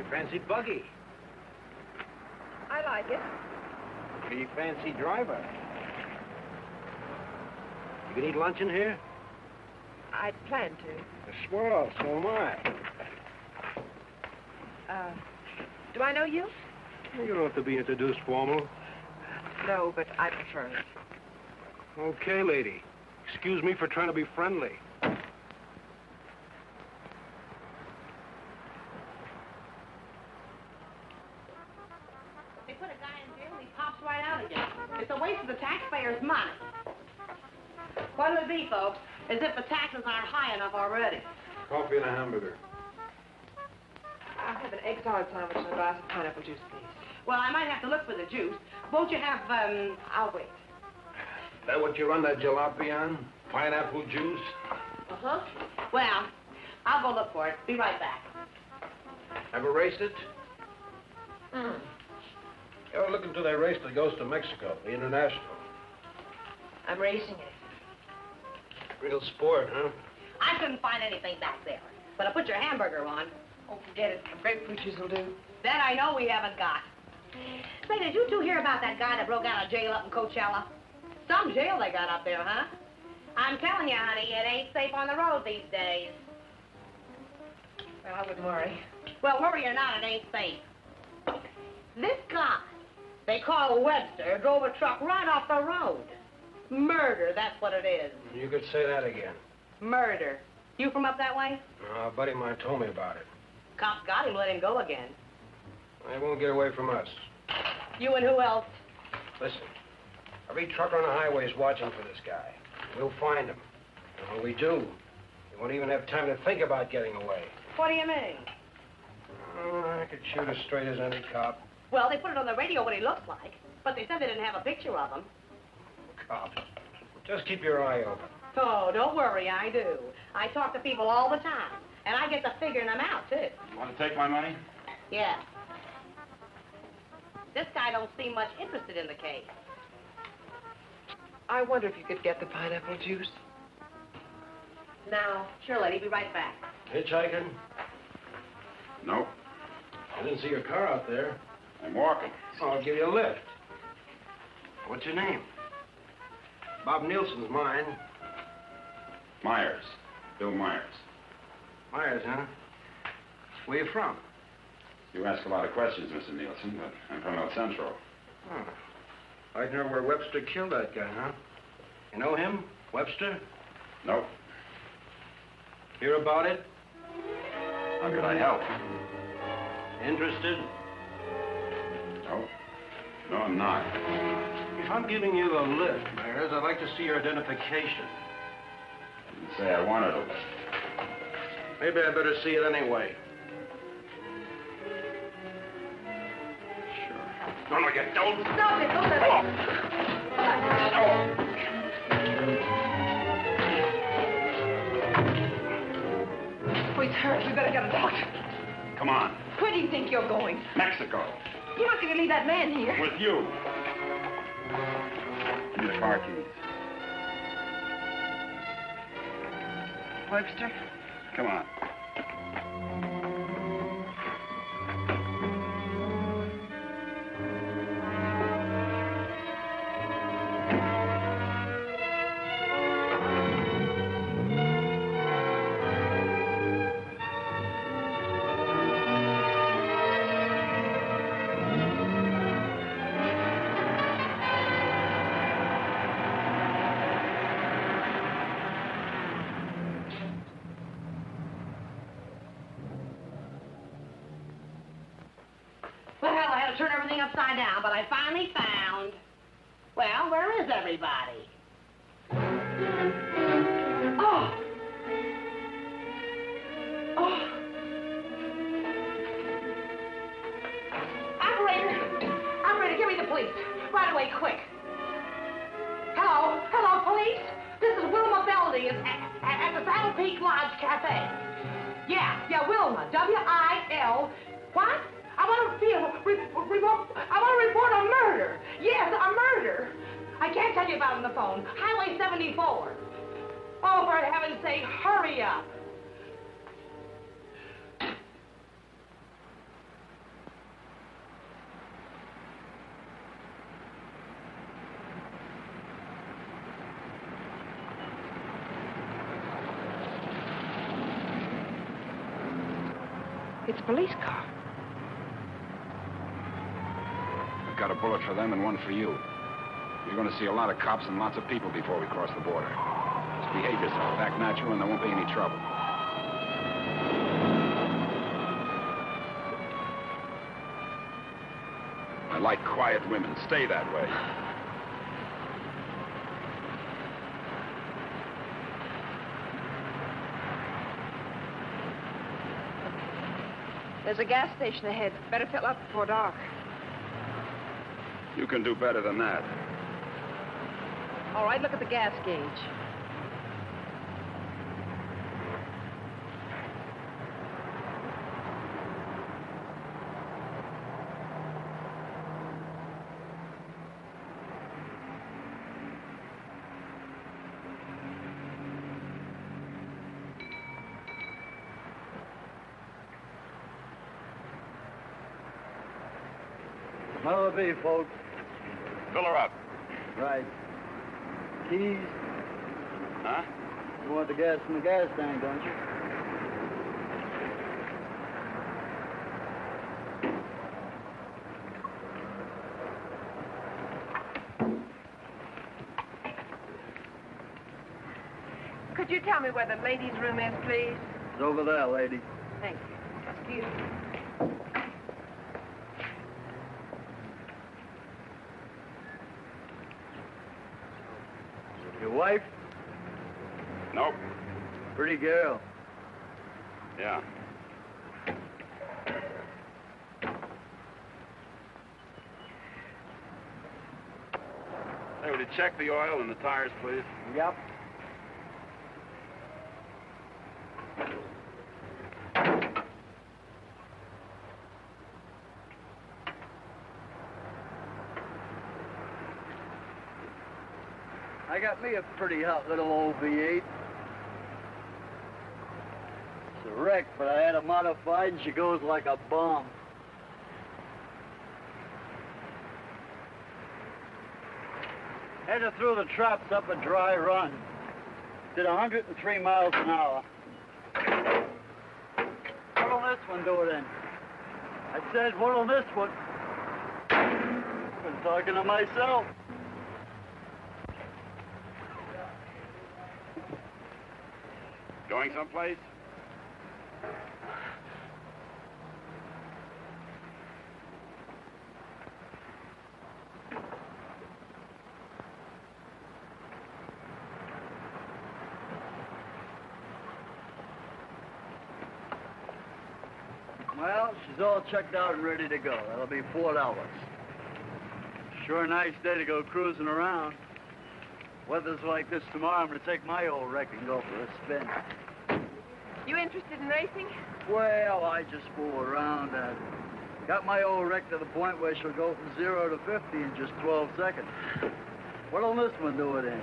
Pretty fancy buggy. I like it. Pretty fancy driver. You can eat lunch in here? I'd plan to. Swell, so am I. Do I know you? You don't have to be introduced formal. No, but I prefer it. Okay, lady. Excuse me for trying to be friendly. They put a guy in jail and he pops right out again. It's a waste of the taxpayers' money. What it would be, folks, as if the taxes aren't high enough already. Coffee and a hamburger. I'll have an egg salad sandwich and a glass of pineapple juice, please. Well, I might have to look for the juice. Won't you have, I'll wait. Is that what you run that jalopy on? Pineapple juice? Uh-huh. Well, I'll go look for it. Be right back. Ever raced it? Mm. You ever look into that race that goes to Mexico, the International? I'm racing it. Real sport, huh? I couldn't find anything back there. But I'll put your hamburger on. Oh, forget it. Grapefruit juice will do. That I know we haven't got. Say, did you two hear about that guy that broke out of jail up in Coachella? Some jail they got up there, huh? I'm telling you, honey, it ain't safe on the road these days. Well, I wouldn't worry. Well, worry or not, it ain't safe. This guy, they call Webster, drove a truck right off the road. Murder, that's what it is. You could say that again. Murder. You from up that way? A buddy of mine told me about it. Cops got him, let him go again. They won't get away from us. You and who else? Listen, every trucker on the highway is watching for this guy. We'll find him. And when we do, he won't even have time to think about getting away. What do you mean? I could shoot as straight as any cop. Well, they put it on the radio what he looks like, but they said they didn't have a picture of him. Cop. Just keep your eye open. Oh, don't worry, I do. I talk to people all the time, and I get to figuring them out, too. You want to take my money? Yeah. This guy don't seem much interested in the case. I wonder if you could get the pineapple juice. Now, sure, lady, be right back. Hitchhiking? No. I didn't see your car out there. I'm walking. I'll give you a lift. What's your name? Bob Nielsen's mine. Myers. Bill Myers. Myers, huh? Where you from? You ask a lot of questions, Mr. Nielsen, but I'm from El Centro. Oh. I'd know where Webster killed that guy, huh? You know him? Webster? Nope. Hear about it? How could I help? Interested? No. No, I'm not. If I'm giving you a lift, Myers, I'd like to see your identification. I didn't say I wanted a lift. Maybe I better see it anyway. Sure. No, you don't. Stop it, don't let Oh, he's hurt. We better get a doctor. Come on. Where do you think you're going? Mexico. You're not going to leave that man here. With you. Give me the car keys. Webster? Come on. Well, I had to turn everything upside down, but I finally found... Well, where is everybody? Oh! Oh! Operator, give me the police. Right away, quick. Hello? Hello, police? This is Wilma Belding at the Saddle Peak Lodge Cafe. Yeah, Wilma. W-I-L... What? I want to report a murder. Yes, a murder. I can't tell you about it on the phone. Highway 74. Oh, for heaven's sake, hurry up. It's a police car. I've got a bullet for them and one for you. You're going to see a lot of cops and lots of people before we cross the border. Just behave yourself, act natural, and there won't be any trouble. I like quiet women. Stay that way. There's a gas station ahead. Better fill up before dark. You can do better than that. All right, look at the gas gauge. What'll it be, folks? Fill her up. Right. Keys? Huh? You want the gas from the gas tank, don't you? Could you tell me where the ladies' room is, please? It's over there, lady. Thank you. Excuse me. Your wife? Nope. Pretty girl. Yeah. Hey, would you check the oil and the tires, please? Yep. I got me a pretty hot little old V8. It's a wreck, but I had her modified and she goes like a bomb. Headed through the traps up a dry run. Did 103 miles an hour. What'll this one do it in? I said, what'll this one? Been talking to myself. Going someplace? Well, she's all checked out and ready to go. That'll be $4. Sure a nice day to go cruising around. Weather's like this tomorrow, I'm gonna take my old wreck and go for a spin. You interested in racing? Well, I just fool around. Got my old wreck to the point where she'll go from 0 to 50 in just 12 seconds. What'll this one do it in?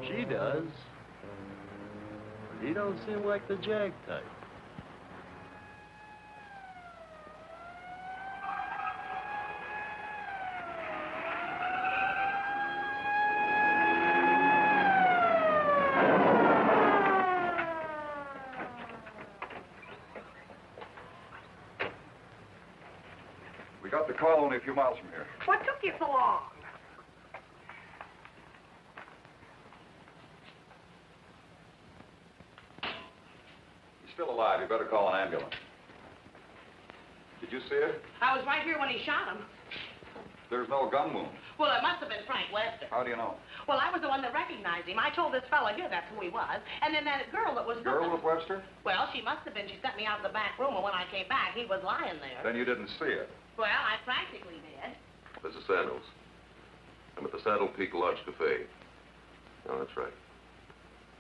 She does. But he don't seem like the jag type. We got the call only a few miles from here. What took you so long? He's still alive. You better call an ambulance. Did you see it? I was right here when he shot him. There's no gun wound. Well, it must have been Frank Webster. How do you know? Well, I was the one that recognized him. I told this fella here that's who he was. And then that girl that was The girl looking- with Webster? Well, she must have been. She sent me out to the back room, and when I came back, he was lying there. Then you didn't see it. Well, I practically did. Mrs. Sandals. I'm at the Saddle Peak Lodge Cafe. Oh, that's right.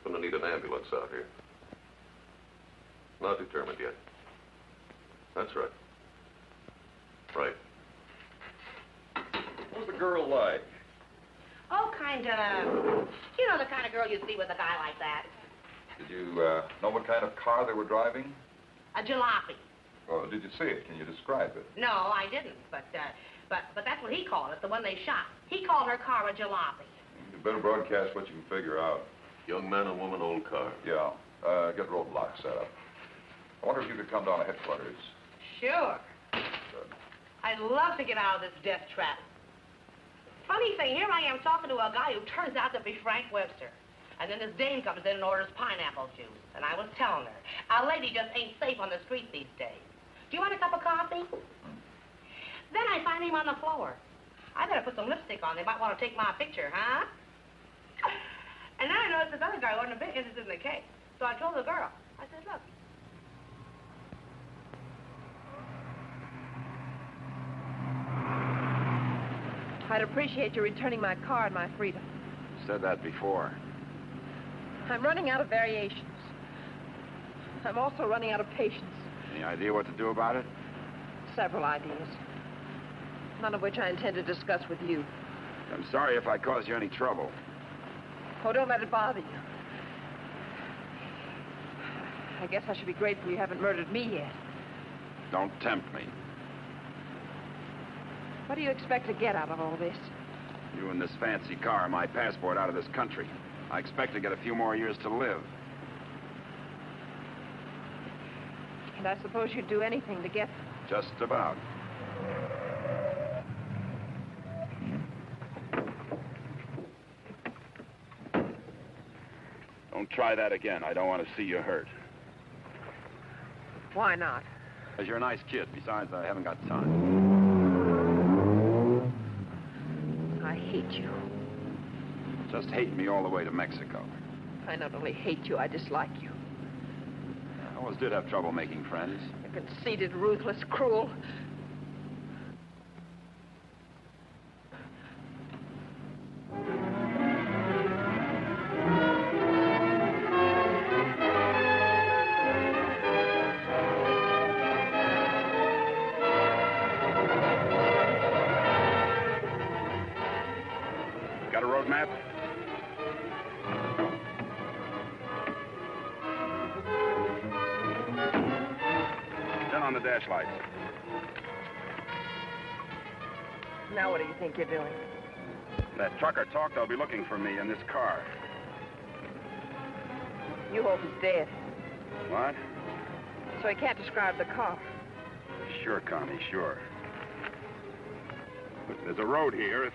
Gonna need an ambulance out here. Not determined yet. That's right. Right. What was the girl like? Oh, kind of, you know, the kind of girl you'd see with a guy like that. Did you know what kind of car they were driving? A jalopy. Or did you see it? Can you describe it? No, I didn't, but that's what he called it, the one they shot. He called her car a jalopy. You better broadcast what you can figure out. Young man and woman, old car. Yeah. Get roadblocks set up. I wonder if you could come down to headquarters. Sure. Good. I'd love to get out of this death trap. Funny thing, here I am talking to a guy who turns out to be Frank Webster. And then this dame comes in and orders pineapple juice. And I was telling her, a lady just ain't safe on the street these days. Do you want a cup of coffee? Then I find him on the floor. I better put some lipstick on. They might want to take my picture, huh? And then I noticed this other guy wasn't a bit interested in the case. So I told the girl, I said, look. I'd appreciate you returning my car and my freedom. Said that before. I'm running out of variations. I'm also running out of patience. Any idea what to do about it? Several ideas. None of which I intend to discuss with you. I'm sorry if I caused you any trouble. Oh, don't let it bother you. I guess I should be grateful you haven't murdered me yet. Don't tempt me. What do you expect to get out of all this? You and this fancy car are my passport out of this country. I expect to get a few more years to live. And I suppose you'd do anything to get them. Just about. Don't try that again. I don't want to see you hurt. Why not? Because you're a nice kid. Besides, I haven't got time. I hate you. Just hate me all the way to Mexico. I not only hate you, I dislike you. I always did have trouble making friends. You're conceited, ruthless, cruel. Got a road map? Turn on the dash lights. Now what do you think you're doing? That trucker talked, they'll be looking for me in this car. You hope he's dead, What? so he can't describe the car. Sure, Connie, sure. Look, there's a road here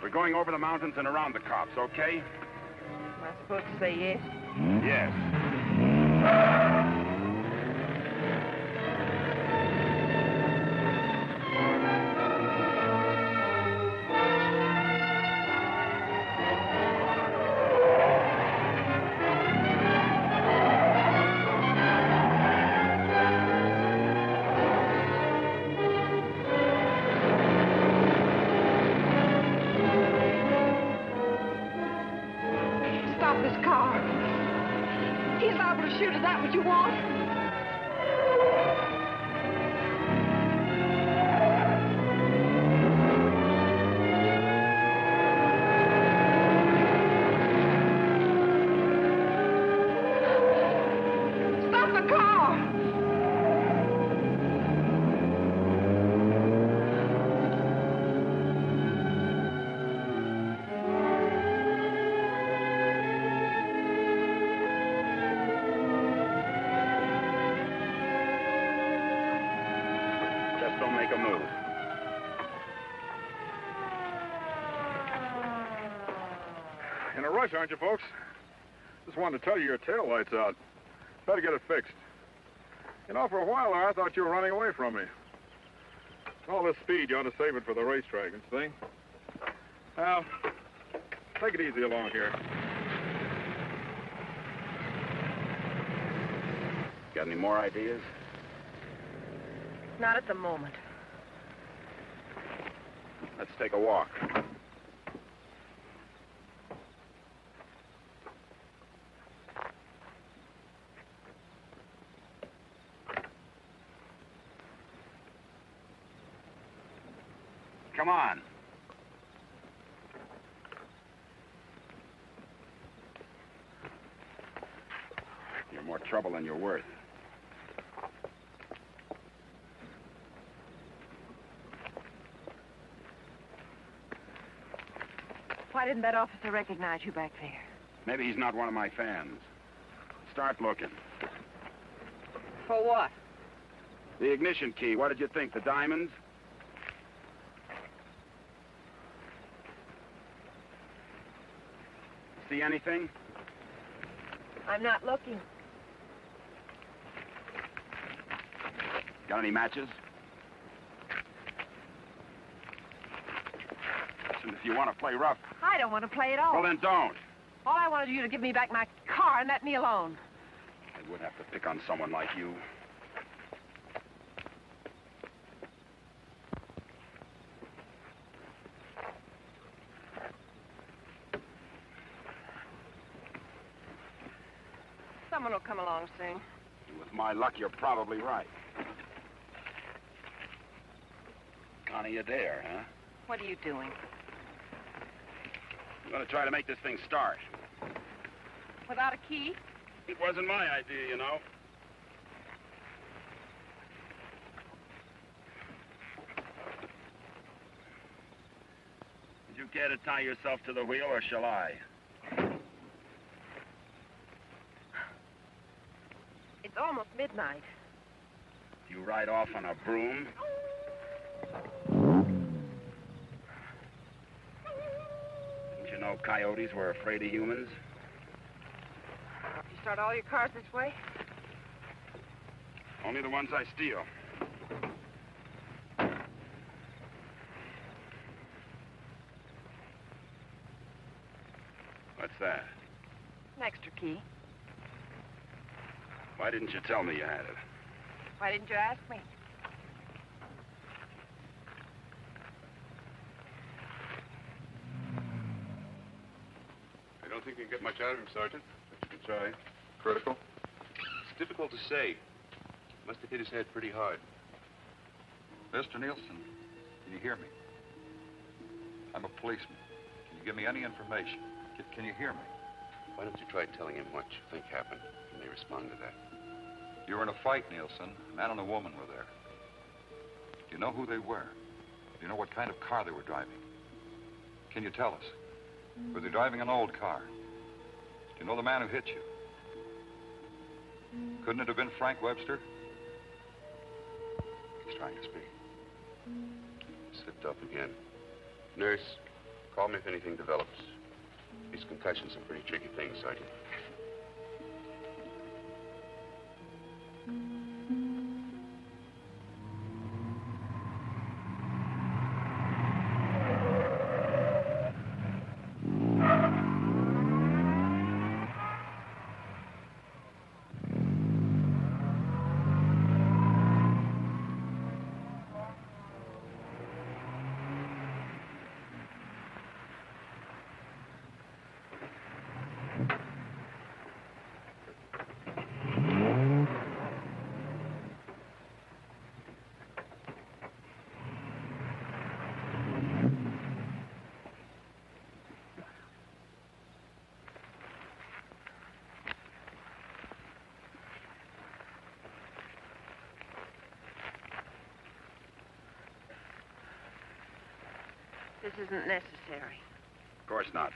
We're going over the mountains and around the cops, okay? Am I supposed to say yes? Yes. Stop this car. He's liable to shoot. Is that what you want? Stop the car! Just don't make a move. In a rush, aren't you, folks? Just wanted to tell you your tail light's out. Better get it fixed. You know, for a while there, I thought you were running away from me. All this speed, you ought to save it for the racetrack, you see? Now, take it easy along here. Got any more ideas? Not at the moment. Let's take a walk. Come on. You're more trouble than you're worth. Why didn't that officer recognize you back there? Maybe he's not one of my fans. Start looking. For what? The ignition key, what did you think? The diamonds? See anything? I'm not looking. Got any matches? Listen, if you want to play rough, I don't want to play at all. well then don't. All I wanted you to give me back my car and let me alone. I would have to pick on someone like you. Someone will come along soon. With my luck, you're probably right. Connie Adair, huh? What are you doing? I'm going to try to make this thing start. Without a key? It wasn't my idea, you know. Would you care to tie yourself to the wheel, or shall I? It's almost midnight. You ride off on a broom? Didn't you know coyotes were afraid of humans? You start all your cars this way? Only the ones I steal. What's that? An extra key. Why didn't you tell me you had it? Why didn't you ask me? I don't think you can get much out of him, Sergeant, but you can try. Critical? It's difficult to say. Must have hit his head pretty hard. Mr. Nielsen, can you hear me? I'm a policeman. Can you give me any information? Can you hear me? Why don't you try telling him what you think happened? He may respond to that. You were in a fight, Nielsen. A man and a woman were there. Do you know who they were? Do you know what kind of car they were driving? Can you tell us? Were they driving an old car? Do you know the man who hit you? Couldn't it have been Frank Webster? He's trying to speak. Slipped up again. Nurse, call me if anything develops. These concussions are pretty tricky things, Sergeant. This isn't necessary. Of course not.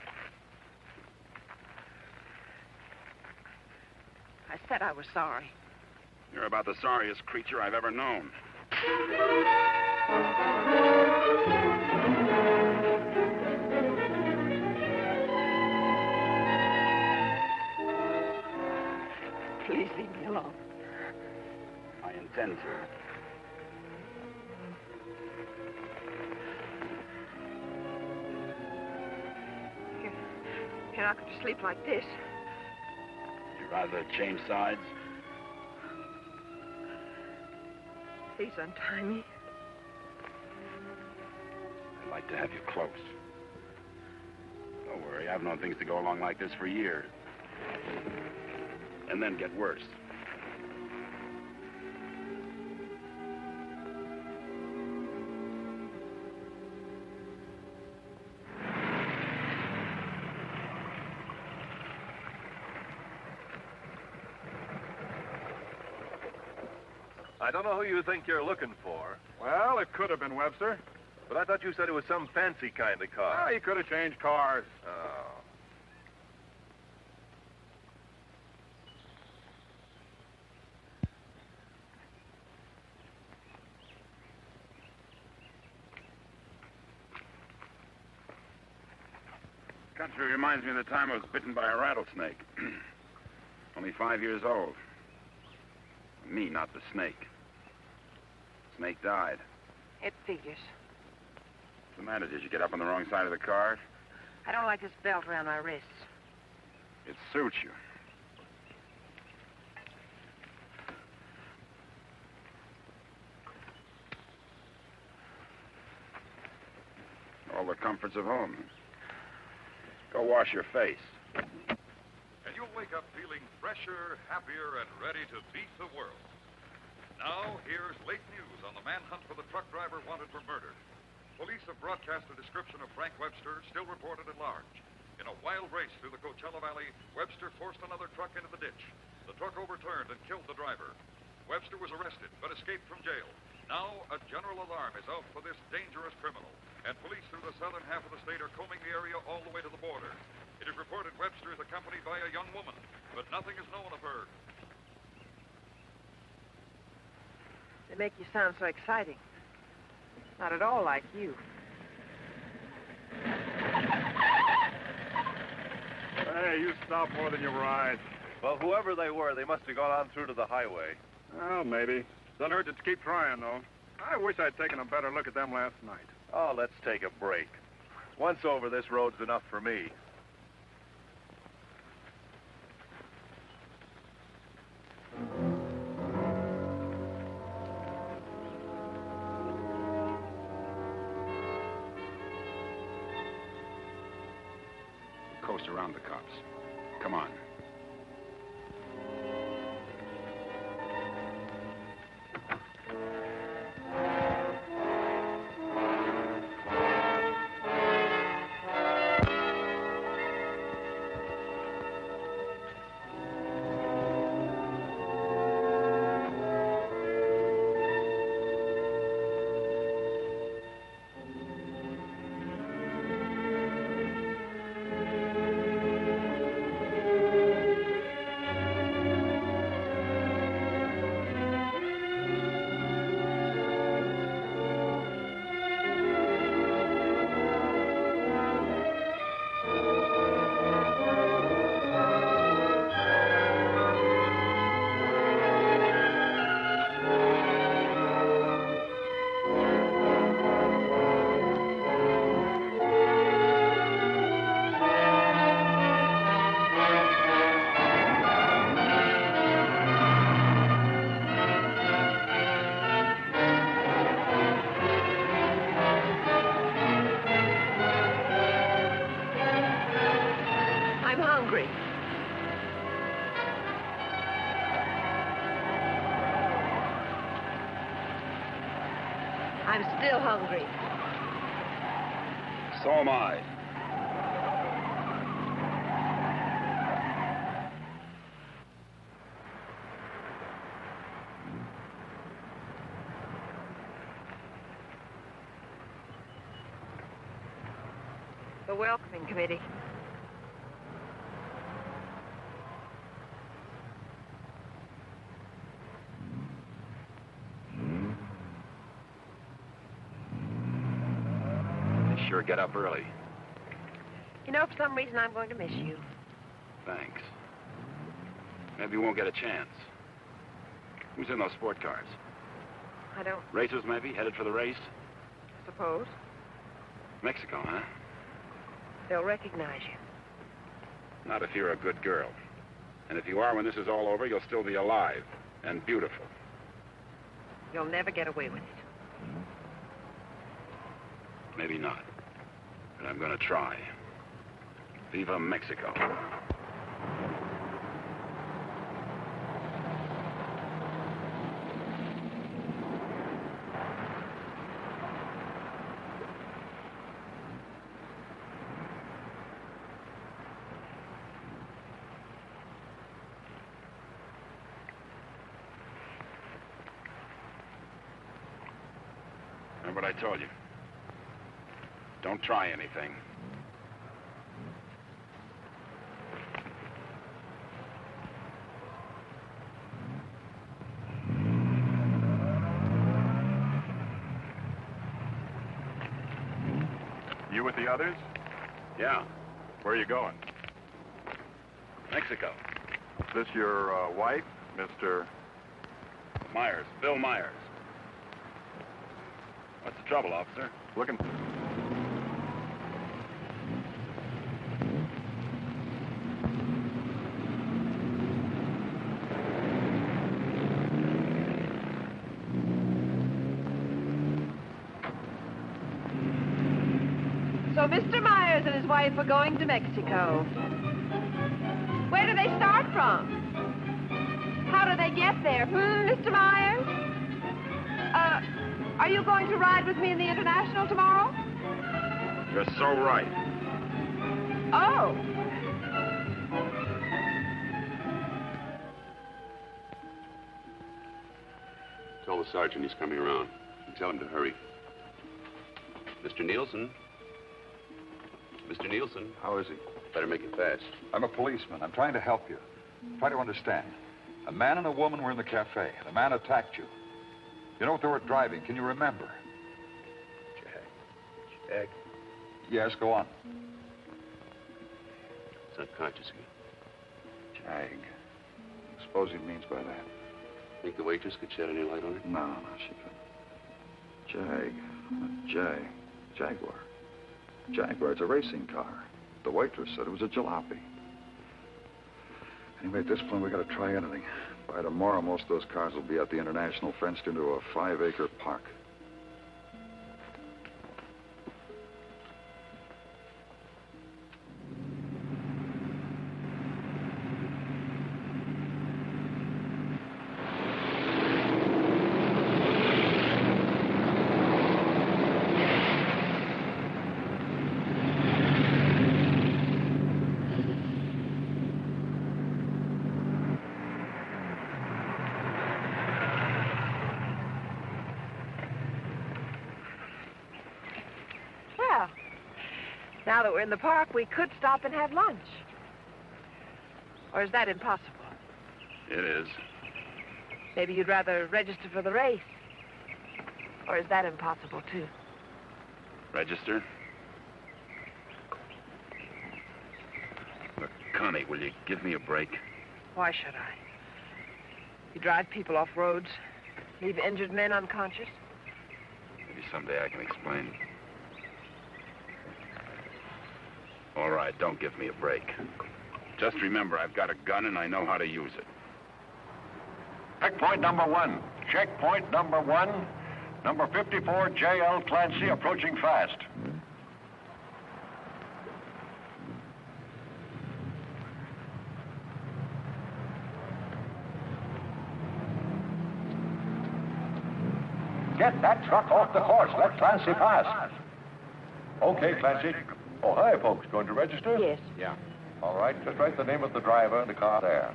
I said I was sorry. You're about the sorriest creature I've ever known. Please leave me alone. I intend to. You're not going to sleep like this. You'd rather change sides? Please untie me. I'd like to have you close. Don't worry, I've known things to go along like this for years. And then get worse. I don't know who you think you're looking for. Well, it could have been Webster. But I thought you said it was some fancy kind of car. Ah, he could have changed cars. Oh. Country reminds me of the time I was bitten by a rattlesnake. Only 5 years old. Me, not the snake. Snake died. It figures. What's the matter? Did you get up on the wrong side of the car? I don't like this belt around my wrists. It suits you. All the comforts of home. Go wash your face. And you'll wake up feeling fresher, happier, and ready to beat the world. Now, here's late news on the manhunt for the truck driver wanted for murder. Police have broadcast a description of Frank Webster, still reported at large. In a wild race through the Coachella Valley, Webster forced another truck into the ditch. The truck overturned and killed the driver. Webster was arrested, but escaped from jail. Now, a general alarm is out for this dangerous criminal, and police through the southern half of the state are combing the area all the way to the border. It is reported Webster is accompanied by a young woman, but nothing is known of her. They make you sound so exciting. Not at all like you. Hey, you stop more than you ride. Well, whoever they were, they must have gone on through to the highway. Well, maybe. Doesn't hurt to keep trying, though. I wish I'd taken a better look at them last night. Oh, let's take a break. Once over, this road's enough for me. Coast around the cops. Come on. I'm still hungry. So am I. The welcoming committee. They sure get up early. You know, for some reason, I'm going to miss you. Thanks. Maybe we won't get a chance. Who's in those sport cars? I don't Racers, maybe? Headed for the race? suppose. Mexico, huh? They'll recognize you. Not if you're a good girl. And if you are, when this is all over, you'll still be alive and beautiful. You'll never get away with it. Maybe not. But I'm gonna try. Viva Mexico. Remember what I told you? Don't try anything. You with the others? Yeah. Where are you going? Mexico. Is this your wife, Mr. Myers. Bill Myers. What's the trouble, officer? Looking... So Mr. Myers and his wife are going to Mexico. Where do they start from? How do they get there? Mr. Myers? Are you going to ride with me in the International tomorrow? You're so right. Oh. Tell the sergeant he's coming around. And tell him to hurry. Mr. Nielsen? Mr. Nielsen? How is he? Better make it fast. I'm a policeman. I'm trying to help you. Try to understand. A man and a woman were in the cafe. The man attacked you. You know what they were driving? Can you remember? Jag. Yes, go on. It's unconscious again. Jag. Suppose he means by that. Think the waitress could shed any light on it? No, she couldn't. Jaguar. Jaguar, it's a racing car. The waitress said it was a jalopy. Anyway, at this point, we got to try anything. By tomorrow, most of those cars will be at the International, fenced into a 5-acre park. Now that we're in the park, we could stop and have lunch. Or is that impossible? It is. Maybe you'd rather register for the race. Or is that impossible, too? Register? Look, Connie, will you give me a break? Why should I? You drive people off roads, leave injured men unconscious. Maybe someday I can explain. All right, don't give me a break. Just remember, I've got a gun and I know how to use it. Checkpoint number 1. Checkpoint number 1. Number 54, J.L. Clancy, approaching fast. Get that truck off the course. Let Clancy pass. Okay, Clancy. Oh, hi, folks. Going to register? Yes. Yeah. All right, just write the name of the driver and the car there.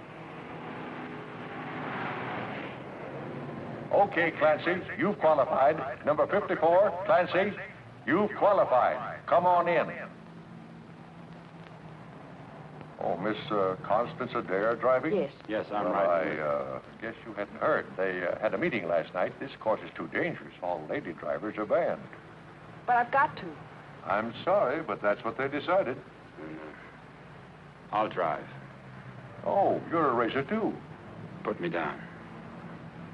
Okay, Clancy, you've qualified. Number 54, Clancy, you've qualified. Come on in. Oh, Miss Constance Adair driving? Yes. Yes, I'm Well, right. I guess you hadn't heard. They had a meeting last night. This course is too dangerous. All lady drivers are banned. But I've got to. I'm sorry, but that's what they decided. I'll drive. Oh, you're a racer, too. Put me down.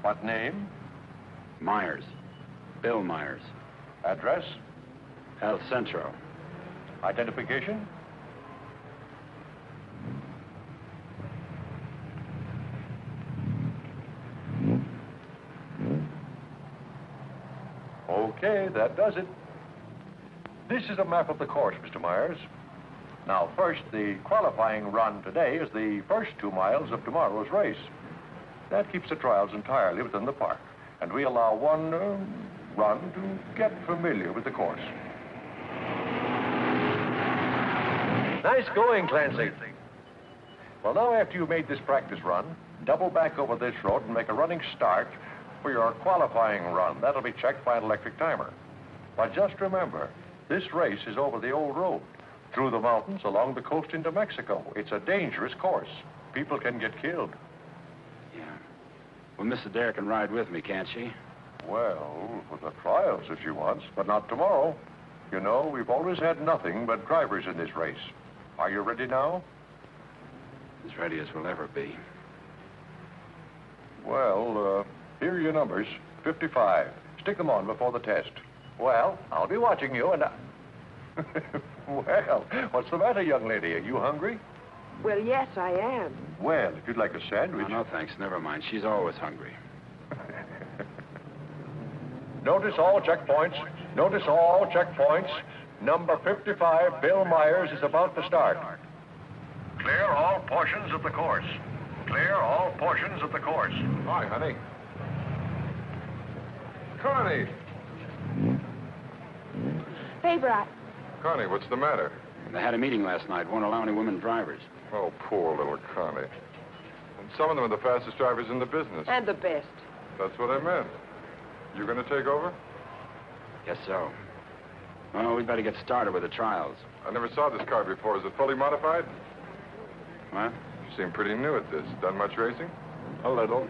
What name? Myers. Bill Myers. Address? El Centro. Identification? Okay, that does it. This is a map of the course, Mr. Myers. Now, first, the qualifying run today is the first 2 miles of tomorrow's race. That keeps the trials entirely within the park, and we allow one run to get familiar with the course. Nice going, Clancy. Well, now after you've made this practice run, double back over this road and make a running start for your qualifying run. That'll be checked by an electric timer. But just remember, This race is over the old road, through the mountains, along the coast into Mexico. It's a dangerous course. People can get killed. Yeah. Well, Miss Adair can ride with me, can't she? Well, for the trials if she wants, but not tomorrow. You know, we've always had nothing but drivers in this race. Are you ready now? As ready as we'll ever be. Well, here are your numbers. 55. Stick them on before the test. Well, I'll be watching you and Well, what's the matter, young lady? Are you hungry? Well, yes, I am. Well, if you'd like a sandwich... No, thanks. Never mind. She's always hungry. Notice all checkpoints. Notice all checkpoints. Number 55, Bill Myers, is about to start. Clear all portions of the course. Clear all portions of the course. Hi, honey. Connie! Hey, Bright. Connie, what's the matter? They had a meeting last night. Won't allow any women drivers. Oh, poor little Connie. And some of them are the fastest drivers in the business. And the best. That's what I meant. You gonna take over? Guess so. Well, we'd better get started with the trials. I never saw this car before. Is it fully modified? What? You seem pretty new at this. Done much racing? A little.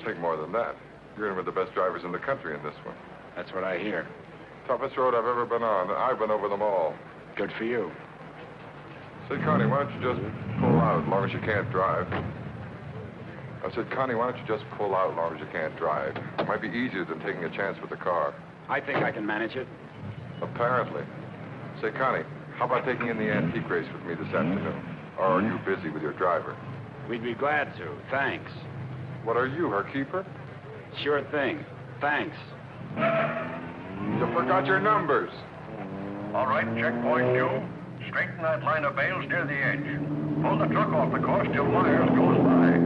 Think more than that. You're in with the best drivers in the country in this one. That's what I hear. Toughest road I've ever been on. I've been over them all. Good for you. Say, Connie, why don't you just pull out as long as you can't drive? I said, Connie, why don't you just pull out as long as you can't drive? It might be easier than taking a chance with the car. I think I can manage it. Apparently. Say, Connie, how about taking in the antique race with me this afternoon? Or are you busy with your driver? We'd be glad to. Thanks. What are you, her keeper? Sure thing. Thanks. You forgot your numbers. All right, checkpoint 2. Straighten that line of bales near the edge. Pull the truck off the course till Myers goes by.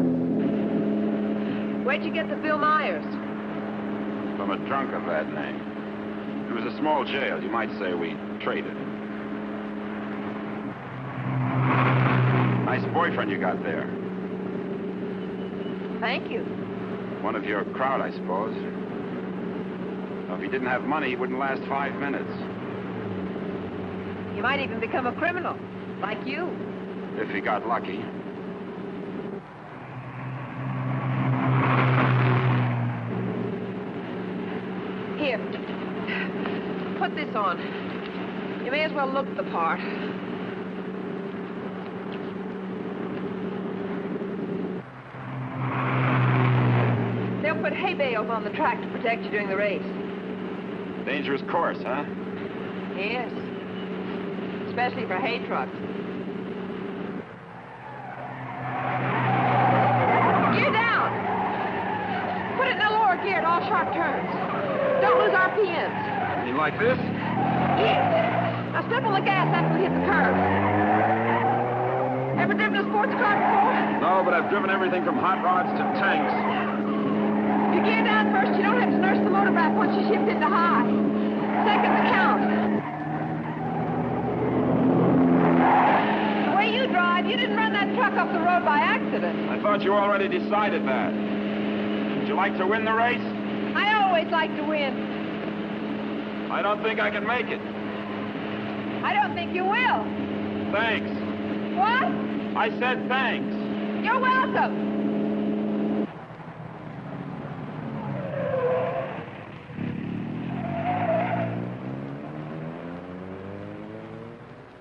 Where'd you get the Bill Myers? From a drunk of that name. It was a small jail. You might say we traded. Nice boyfriend you got there. Thank you. One of your crowd, I suppose. Now, if he didn't have money, he wouldn't last 5 minutes. You might even become a criminal, like you. If he got lucky. Here. Put this on. You may as well look the part. They'll put hay bales on the track to protect you during the race. Dangerous course, huh? Yes. Especially for hay trucks. Gear down! Put it in a lower gear at all sharp turns. Don't lose RPMs. You like this? Yes. Now step on the gas after we hit the curve. Ever driven a sports car before? No, but I've driven everything from hot rods to tanks. You gear down first, you don't have to nurse the motor back once you shift into high. Seconds count. The way you drive, you didn't run that truck off the road by accident. I thought you already decided that. Would you like to win the race? I always like to win. I don't think I can make it. I don't think you will. Thanks. What? I said thanks. You're welcome.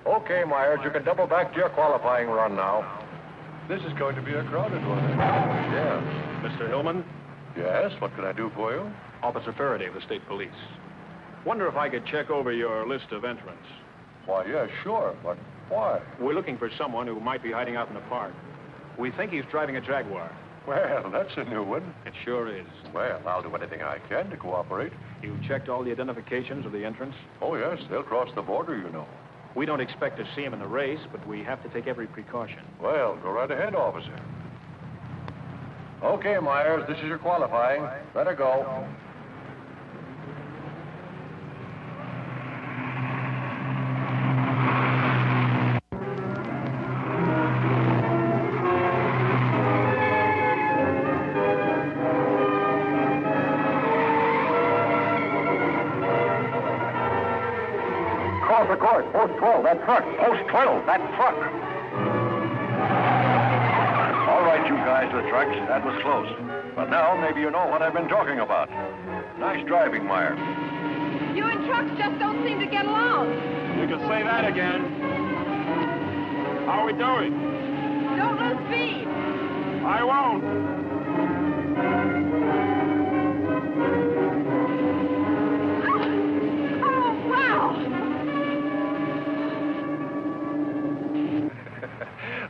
Okay, Myers, you can double back to your qualifying run now. This is going to be a crowded one. Yes. Mr. Hillman? Yes, what can I do for you? Officer Faraday of the State Police. Wonder if I could check over your list of entrants. Why, yeah, sure, but why? We're looking for someone who might be hiding out in the park. We think he's driving a Jaguar. Well, that's a new one. It sure is. Well, I'll do anything I can to cooperate. You checked all the identifications of the entrants? Oh, yes, they'll cross the border, you know. We don't expect to see him in the race, but we have to take every precaution. Well, go right ahead, officer. Okay, Myers, this is your qualifying. Better go. off the course. Post 12, that truck. Post 12, that truck. All right, you guys with the trucks, that was close. But now maybe you know what I've been talking about. Nice driving, Meyer. You and trucks just don't seem to get along. You can say that again. How are we doing? Don't lose speed. I won't. Oh, wow.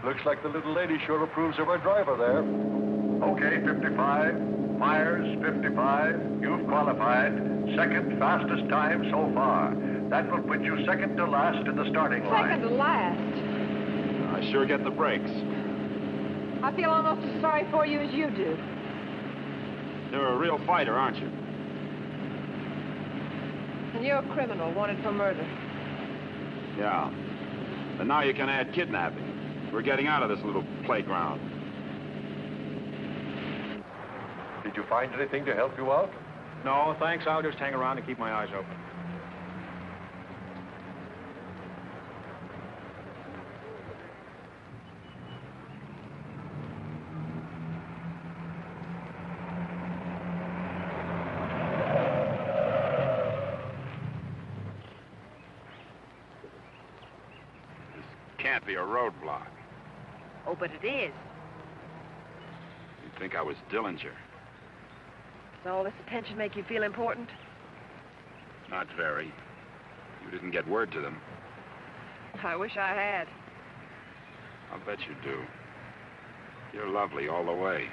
Looks like the little lady sure approves of our driver there. Okay, 55. Myers, 55. You've qualified. Second fastest time so far. That will put you second to last in the starting line. Second to last. I sure get the breaks. I feel almost as sorry for you as you do. You're a real fighter, aren't you? And you're a criminal wanted for murder. Yeah. And now you can add kidnapping. We're getting out of this little playground. Did you find anything to help you out? No, thanks. I'll just hang around and keep my eyes open. Can't be a roadblock. Oh, but it is. You'd think I was Dillinger. Does all this attention make you feel important? Not very. You didn't get word to them. I wish I had. I'll bet you do. You're lovely all the way.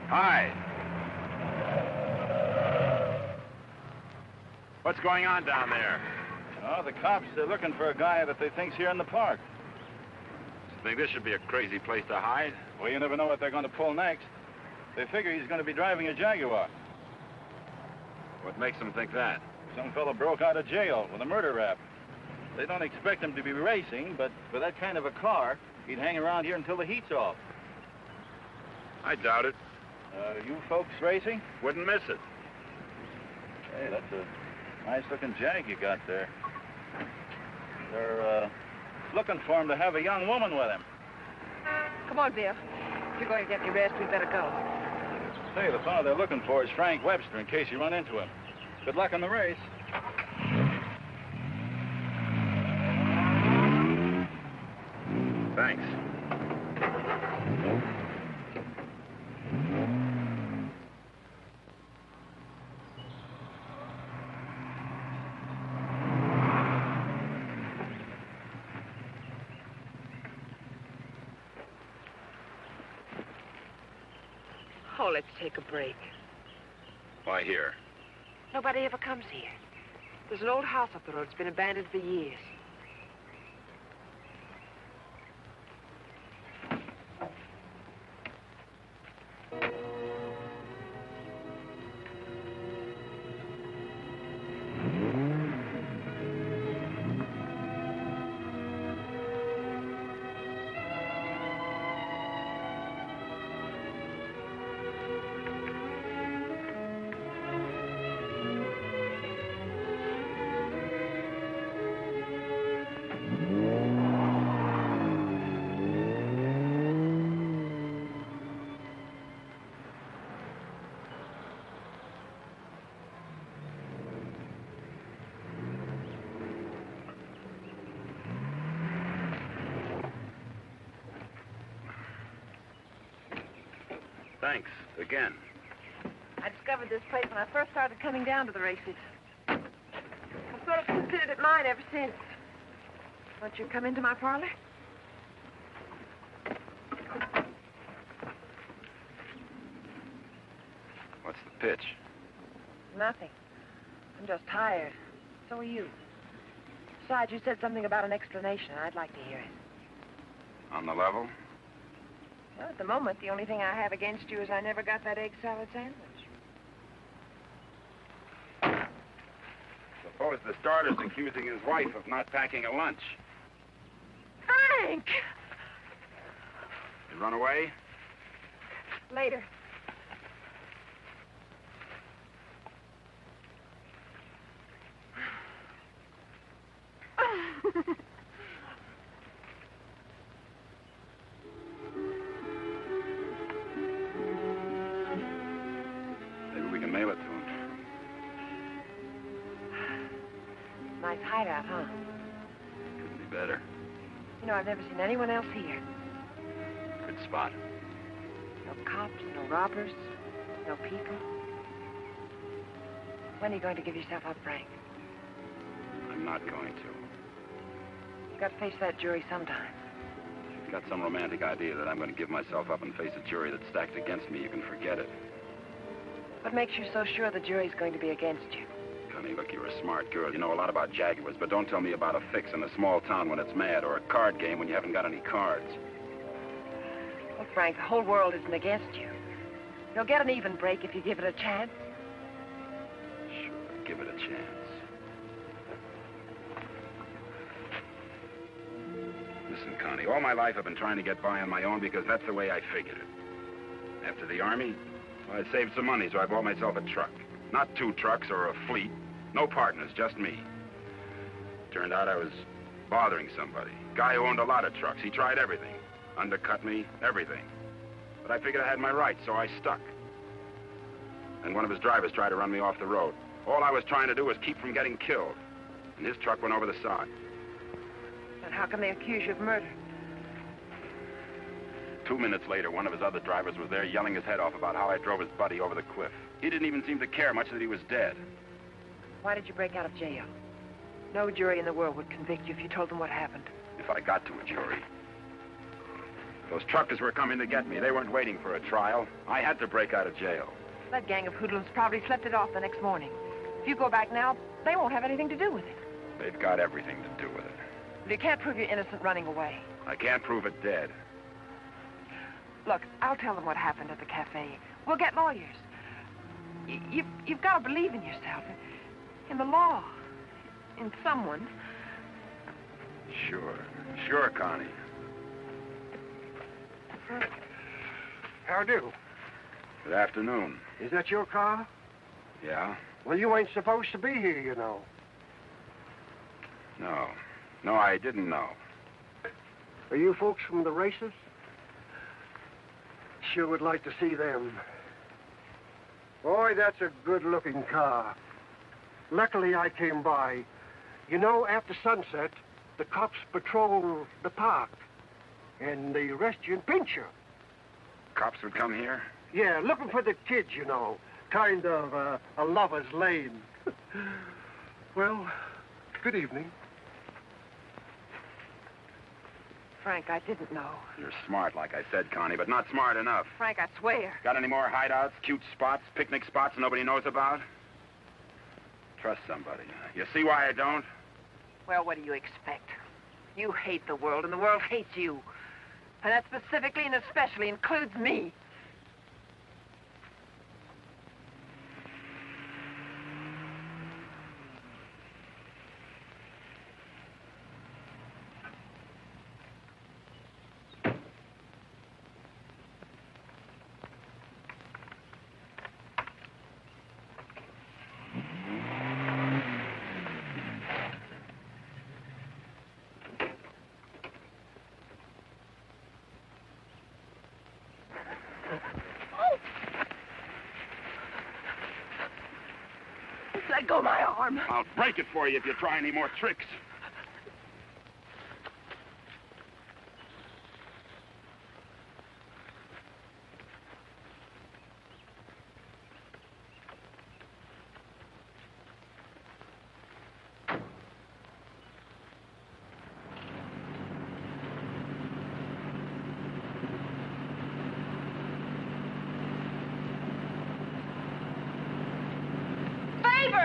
Hi. What's going on down there? Oh, the cops, they're looking for a guy that they think's here in the park. Think this should be a crazy place to hide? Well, you never know what they're going to pull next. They figure he's going to be driving a Jaguar. What makes them think that? Some fellow broke out of jail with a murder rap. They don't expect him to be racing, but for that kind of a car, he'd hang around here until the heat's off. I doubt it. You folks racing? Wouldn't miss it. Hey, that's a nice-looking Jag you got there. They're, looking for him to have a young woman with him. Come on, Bill. If you're going to get me rest, we'd better go. Say, the fellow they're looking for is Frank Webster, in case you run into him. Good luck on the race. Thanks. Oh, let's take a break. Why here? Nobody ever comes here. There's an old house up the road. It's been abandoned for years. Thanks, again. I discovered this place when I first started coming down to the races. I've sort of considered it mine ever since. Won't you come into my parlor? What's the pitch? Nothing. I'm just tired. So are you. Besides, you said something about an explanation. I'd like to hear it. On the level? Well, at the moment, the only thing I have against you is I never got that egg salad sandwich. Suppose the starter's accusing his wife of not packing a lunch. Frank! You run away? Later. Maybe we can mail it to him. Nice hideout, huh? Couldn't be better. You know, I've never seen anyone else here. Good spot. No cops, no robbers, no people. When are you going to give yourself up, Frank? I'm not going to. You've got to face that jury sometime. If you've got some romantic idea that I'm going to give myself up and face a jury that's stacked against me, you can forget it. What makes you so sure the jury's going to be against you? Connie, look, you're a smart girl. You know a lot about Jaguars, but don't tell me about a fix in a small town when it's mad or a card game when you haven't got any cards. Well, Frank, the whole world isn't against you. You'll get an even break if you give it a chance. Sure, give it a chance. Listen, Connie, all my life I've been trying to get by on my own because that's the way I figured it. After the Army, well, I saved some money, so I bought myself a truck. Not 2 trucks or a fleet. No partners, just me. Turned out I was bothering somebody. Guy who owned a lot of trucks. He tried everything. Undercut me, everything. But I figured I had my rights, so I stuck. And one of his drivers tried to run me off the road. All I was trying to do was keep from getting killed. And his truck went over the side. And how come they accuse you of murder? 2 minutes later, one of his other drivers was there yelling his head off about how I drove his buddy over the cliff. He didn't even seem to care much that he was dead. Why did you break out of jail? No jury in the world would convict you if you told them what happened. If I got to a jury. Those truckers were coming to get me. They weren't waiting for a trial. I had to break out of jail. That gang of hoodlums probably slept it off the next morning. If you go back now, they won't have anything to do with it. They've got everything to do with it. But you can't prove you're innocent running away. I can't prove it dead. Look, I'll tell them what happened at the cafe. We'll get lawyers. You've got to believe in yourself, in the law, in someone. Sure, Connie. How do? Good afternoon. Is that your car? Yeah? Well, you ain't supposed to be here, you know. No, I didn't know. Are you folks from the races? Sure would like to see them. Boy, that's a good-looking car. Luckily, I came by. You know, after sunset, the cops patrol the park. And they arrest you and pinch you. Cops would come here? Yeah, looking for the kids, you know. Kind of a lover's lane. Well, good evening. Frank, I didn't know. You're smart, like I said, Connie, but not smart enough. Frank, I swear. Got any more hideouts, cute spots, picnic spots nobody knows about? Trust somebody. You see why I don't? Well, what do you expect? You hate the world, and the world hates you. And that specifically and especially includes me. Let go my arm. I'll break it for you if you try any more tricks.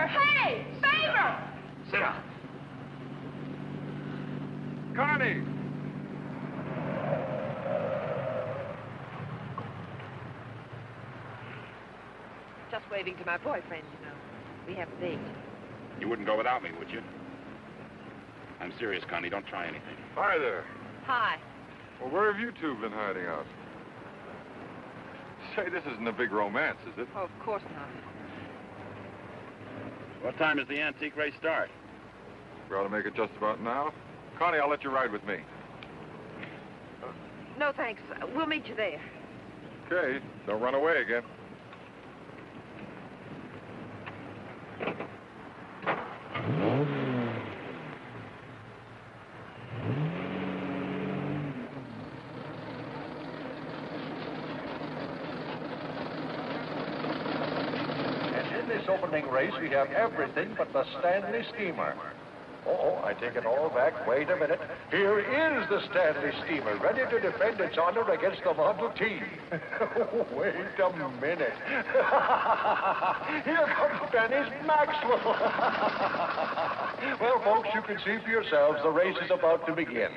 Hey! Favor! Sit down. Connie! Just waving to my boyfriend, you know. We have a date. You wouldn't go without me, would you? I'm serious, Connie. Don't try anything. Hi there. Hi. Well, where have you two been hiding out? Say, this isn't a big romance, is it? Oh, of course not. What time does the antique race start? We ought to make it just about now. Connie, I'll let you ride with me. No, thanks. We'll meet you there. Okay, don't run away again. This opening race, we have everything but the Stanley Steamer. Oh, I take it all back. Wait a minute. Here is the Stanley Steamer, ready to defend its honor against the Model T. Wait a minute. Here comes Dennis Maxwell. Well, folks, you can see for yourselves the race is about to begin.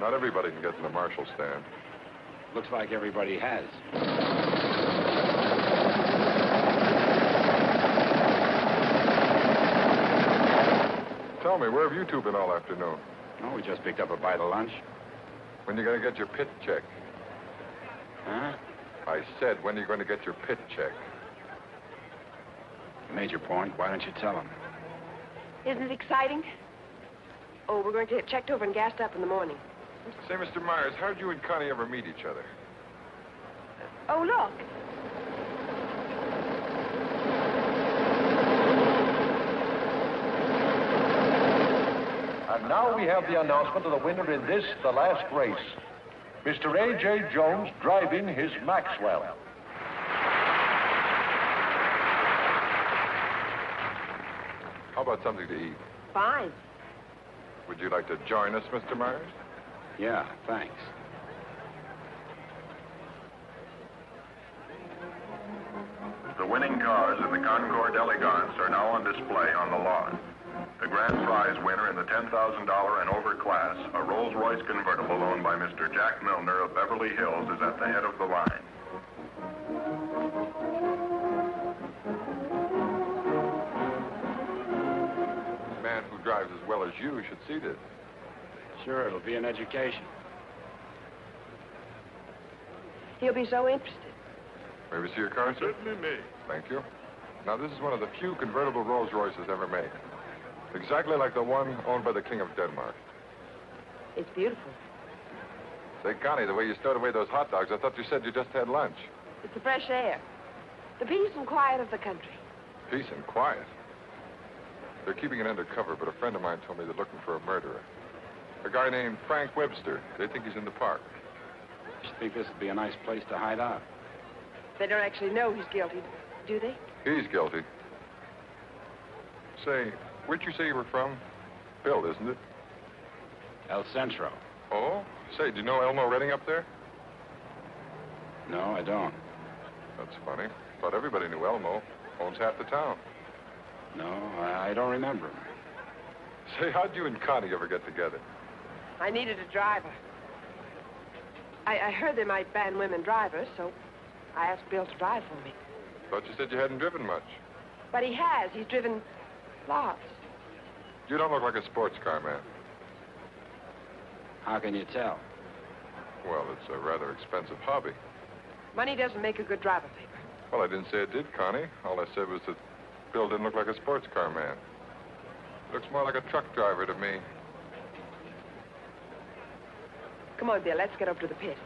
Not everybody can get to the marshal stand. Looks like everybody has. Tell me, where have you two been all afternoon? Oh, we just picked up a bite of lunch. When you going to get your pit check? Huh? I said, when are you going to get your pit check? You made your point. Why don't you tell him? Isn't it exciting? Oh, we're going to get checked over and gassed up in the morning. Say, Mr. Myers, how did you and Connie ever meet each other? Oh, look. And now we have the announcement of the winner in this, the last race. Mr. A.J. Jones driving his Maxwell. How about something to eat? Fine. Would you like to join us, Mr. Myers? Yeah, thanks. The winning cars in the Concours d'Elegance are now on display on the lawn. The grand prize winner in the $10,000 and over class, a Rolls-Royce convertible owned by Mr. Jack Milner of Beverly Hills, is at the head of the line. A man who drives as well as you should see this. Sure, it'll be an education. He'll be so interested. May we see your car, sir? Certainly may. Thank you. Now, this is one of the few convertible Rolls-Royces ever made. Exactly like the one owned by the King of Denmark. It's beautiful. Say, Connie, the way you stowed away those hot dogs, I thought you said you just had lunch. It's the fresh air. The peace and quiet of the country. Peace and quiet. They're keeping it undercover, but a friend of mine told me they're looking for a murderer. A guy named Frank Webster. They think he's in the park. You think this would be a nice place to hide out? They don't actually know he's guilty, do they? He's guilty. Say, where'd you say you were from? Bill, isn't it? El Centro. Oh? Say, do you know Elmo Redding up there? No, I don't. That's funny. Thought everybody knew Elmo. Owns half the town. No, I don't remember him. Say, how'd you and Connie ever get together? I needed a driver. I heard they might ban women drivers, so I asked Bill to drive for me. Thought you said you hadn't driven much. But he has. He's driven lots. You don't look like a sports car man. How can you tell? Well, it's a rather expensive hobby. Money doesn't make a good driver, Paper. Well, I didn't say it did, Connie. All I said was that Bill didn't look like a sports car man. Looks more like a truck driver to me. Come on, Bill, let's get up to the pit.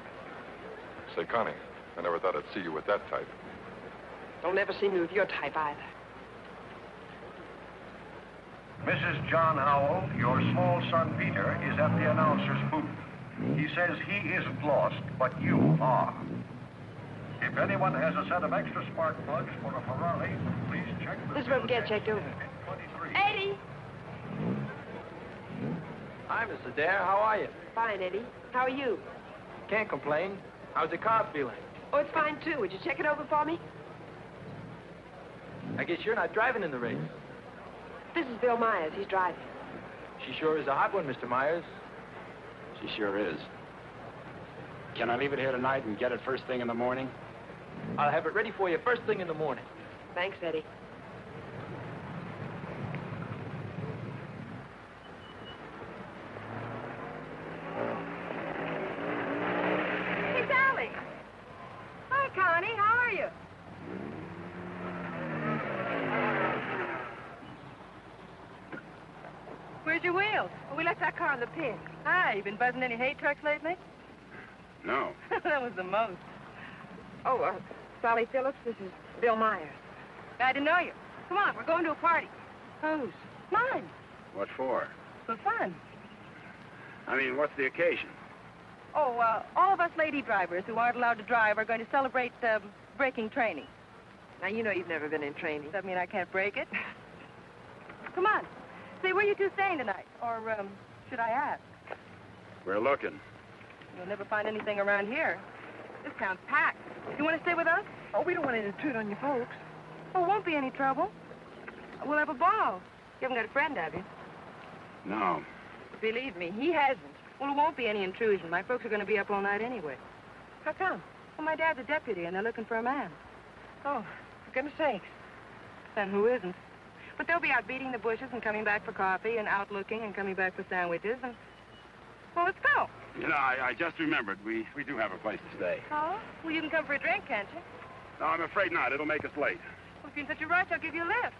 Say, Connie, I never thought I'd see you with that type. Don't ever see me with your type either. Mrs. John Howell, your small son Peter is at the announcer's booth. He says he isn't lost, but you are. If anyone has a set of extra spark plugs for a Ferrari, please check the... This is where we get checked over. Eddie! Hi, Mrs. Adair. How are you? Fine, Eddie. How are you? Can't complain. How's the car feeling? Oh, it's fine, too. Would you check it over for me? I guess you're not driving in the race. This is Bill Myers. He's driving. She sure is a hot one, Mr. Myers. She sure is. Can I leave it here tonight and get it first thing in the morning? I'll have it ready for you first thing in the morning. Thanks, Eddie. Hey, Sally. Hi, Connie. How are you? Wheels. We left our car in the pit. Hi, you been buzzing any hay trucks lately? No. That was the most. Oh, Sally Phillips, this is Bill Myers. Glad to know you. Come on, we're going to a party. Whose? Mine. What for? For fun. I mean, what's the occasion? Oh, all of us lady drivers who aren't allowed to drive are going to celebrate braking training. Now, you know you've never been in training. Does that mean I can't break it? Come on. Say, where you two staying tonight? Or, should I ask? We're looking. You'll never find anything around here. This town's packed. You want to stay with us? Oh, we don't want to intrude on you folks. Oh, won't be any trouble. We'll have a ball. You haven't got a friend, have you? No. Believe me, he hasn't. Well, it won't be any intrusion. My folks are going to be up all night anyway. How come? Well, my dad's a deputy, and they're looking for a man. Oh, for goodness sakes. Then who isn't? But they'll be out beating the bushes and coming back for coffee and out looking and coming back for sandwiches and... Well, let's go. You know, I just remembered. We do have a place to stay. Oh? Well, you can come for a drink, can't you? No, I'm afraid not. It'll make us late. Well, if you're in such a rush, I'll give you a lift.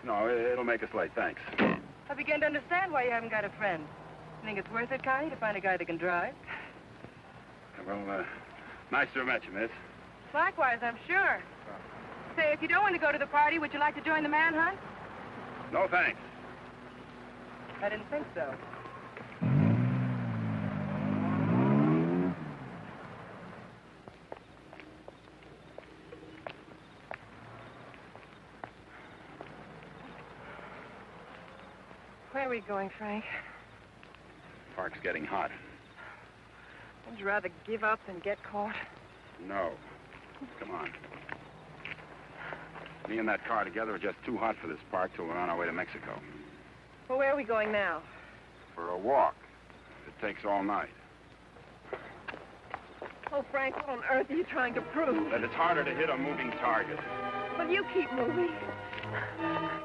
No, it'll make us late. Thanks. I begin to understand why you haven't got a friend. You think it's worth it, Connie, to find a guy that can drive? Well, nice to have met you, miss. Likewise, I'm sure. Say, if you don't want to go to the party, would you like to join the manhunt? No, thanks. I didn't think so. Where are we going, Frank? Park's getting hot. Would you rather give up than get caught? No. Come on. Me and that car together are just too hot for this park till we're on our way to Mexico. Well, where are we going now? For a walk. It takes all night. Oh, Frank, what on earth are you trying to prove? That it's harder to hit a moving target. Well, you keep moving.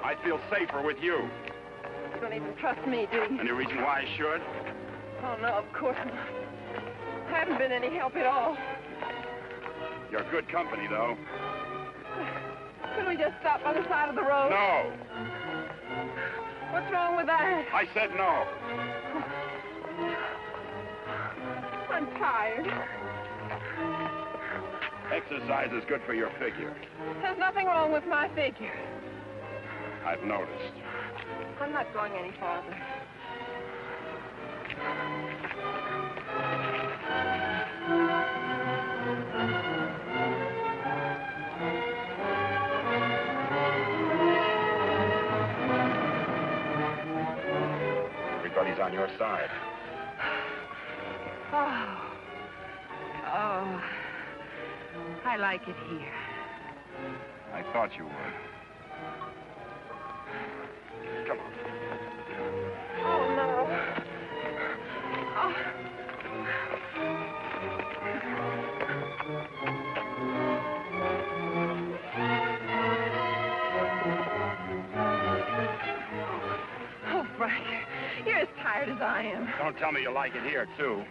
I feel safer with you. You don't even trust me, do you? Any reason why I should? Oh, no, of course not. I haven't been any help at all. You're good company, though. Couldn't we just stop by the side of the road? No. What's wrong with that? I said no. I'm tired. Exercise is good for your figure. There's nothing wrong with my figure. I've noticed. I'm not going any farther. Everybody's on your side. Oh, I like it here. I thought you would. Come on. Oh, no. Oh. Oh, Frank, you're as tired as I am. Don't tell me you like it here, too.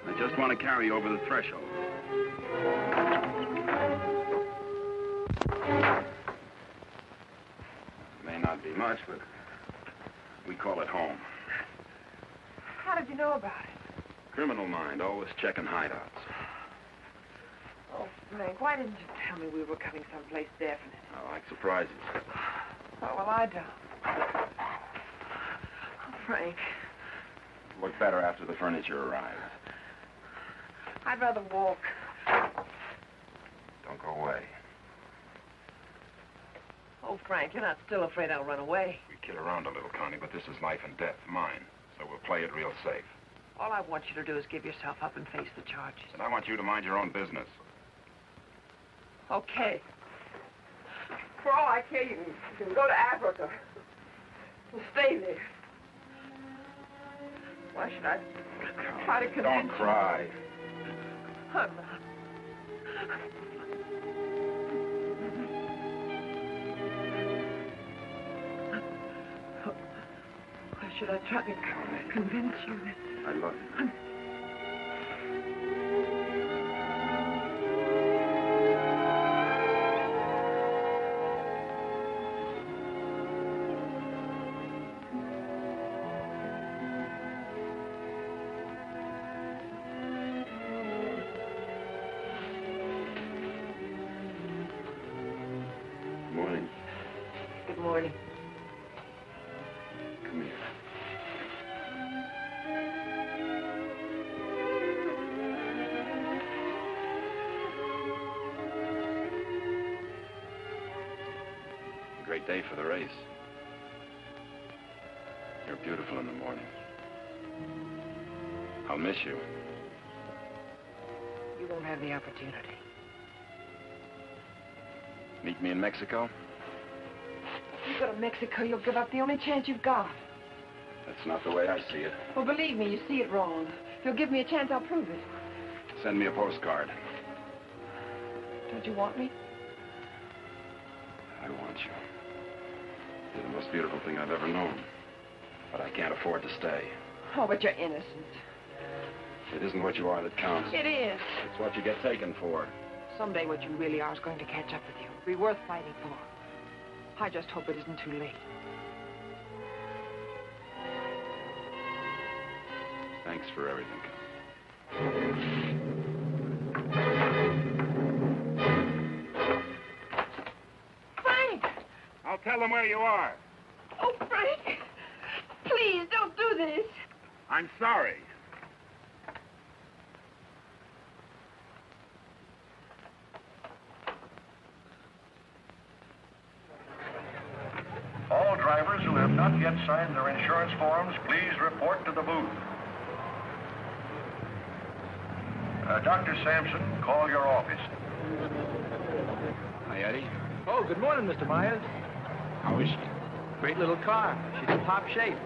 I just want to carry you over the threshold. May not be much, but we call it home. How did you know about it? Criminal mind, always checking hideouts. Oh, Frank, why didn't you tell me we were coming someplace definite? I like surprises. Oh, well, I don't. Oh, Frank, Look better after the furniture arrives. I'd rather walk. Don't go away. Oh, Frank, you're not still afraid I'll run away. We kid around a little, Connie, but this is life and death, mine. So we'll play it real safe. All I want you to do is give yourself up and face the charges. And I want you to mind your own business. Okay. For all I care, you can go to Africa. And stay there. Why should I try to convince Don't cry. I'm not. Why should I try to convince you that... I love you. Morning. Good morning. Come here. A great day for the race. You're beautiful in the morning. I'll miss you. You won't have the opportunity. Meet me in Mexico? You go to Mexico, you'll give up the only chance you've got. That's not the way I see it. Well, believe me, you see it wrong. If you'll give me a chance, I'll prove it. Send me a postcard. Don't you want me? I want you. You're the most beautiful thing I've ever known. But I can't afford to stay. Oh, but you're innocent. It isn't what you are that counts. It is. It's what you get taken for. Someday what you really are is going to catch up with you. It'll be worth fighting for. I just hope it isn't too late. Thanks for everything. Frank! I'll tell them where you are. Oh, Frank! Please, don't do this. I'm sorry. All drivers who have not yet signed their insurance forms, please report to the booth. Dr. Sampson, call your office. Hi, Eddie. Oh, good morning, Mr. Myers. How is she? Great little car. She's in top shape.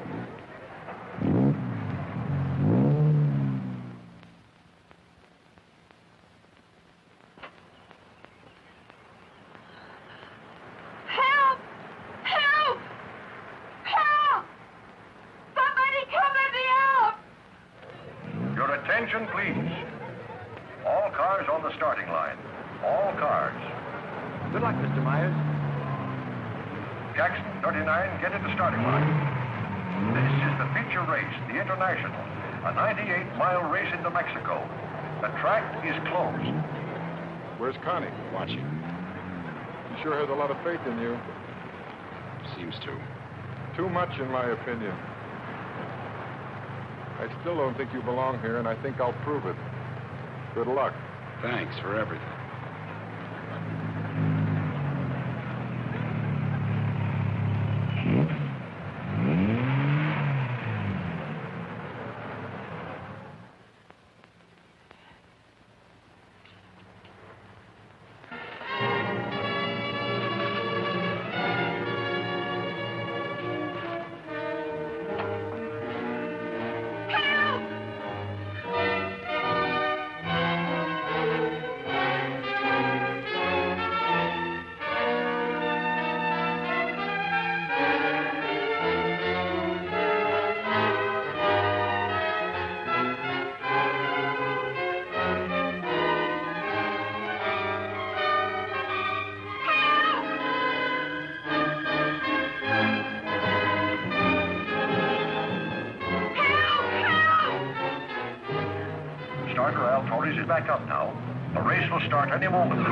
Help! Help! Help! Somebody come let me out! Your attention, please. All cars on the starting line. All cars. Good luck, Mr. Myers. Jackson, 39, get at the starting line. This is the feature race, the International, a 98-mile race into Mexico. The track is closed. Where's Connie? Watching. She sure has a lot of faith in you. Seems to. Too much, in my opinion. I still don't think you belong here, and I think I'll prove it. Good luck. Thanks for everything. Starter Al Torres is back up now. The race will start any moment.